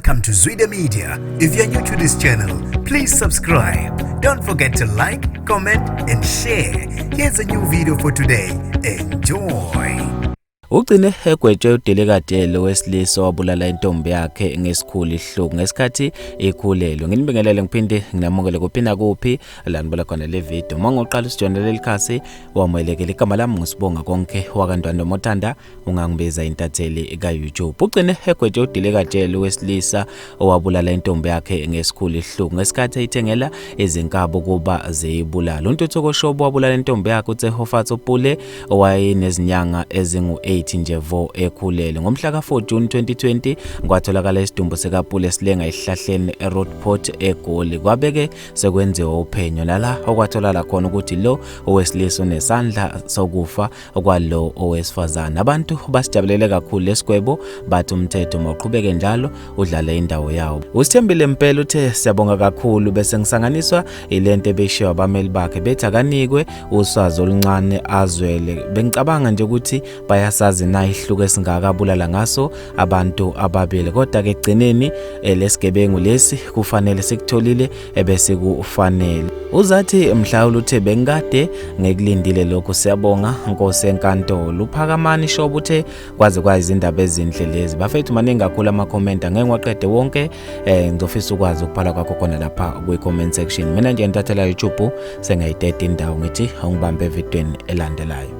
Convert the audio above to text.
Welcome to Zwida Media. If you're new to this channel, please subscribe. Don't forget to like, comment, and share. Here's a new video for today. Enjoy. Ugcine egwetshwe udelikade owesilisa owabulala intombi yakhe ngesikhulu ihluku ngesikhathi ikhulelwe. Nginibingelele ngiphinde nginamukele kuphina kuphi lanibona khona le video. Mangoqala usijonele likhasi wamoyelekela igama lami ngusibonga konke wakantwana Mothanda ungangibiza intatheli ka YouTube. Ugcine egwetshwe udelikade owesilisa owabulala intombi yakhe ngesikhulu ihluku ngesikhathi ithengela izinkabo kuba ziyibulala. Untuthuko Shobo wabulala intombi yakhe uTsehofatso Pule owayenezinyanga ezingu 8 nje vo ekhulelwe. Ngomhla ka4 June 2020 kwatholakala isidumbu sikaPule silenga esihlahleni eRoadport eGoli. Kwabeke sekwenziwa uphenyo nala okwatholakala khona ukuthi lo owesilisa unesandla sokufa kwalo owesifazana. Abantu basijabulele kakhulu lesigwebo bathi umthetho mawuqhubeke njalo udlale indawo yawo. Usithembile Mpela uthe siyabonga kakhulu bese ngisanganiswa ilento ebeshiwa abameli bakhe bethi akanikwe uswazi oluncane azwele. Bengicabanga nje ukuthi bayasazi na ihluku esingakabulala ngaso abantu ababili, kodwa ke egcineni lesigebengu lesi kufanele sikutholile ebese kufanele. Uzathi mhlawumbe uthe bengade ngekulindile lokho. Siyabonga Nkosi enkantolo. Uphakamani Shobo uthe kwaze izindaba ezinhle lezi. Bafethu maningi kakhulu ama comment angeke waqede wonke. Ngizofisa ukwazi ukuphala kwakho khona lapha ku comment section. Mina nje ntathela YouTube sengayidede indawo ngithi ungibambe evidweni elandelayo.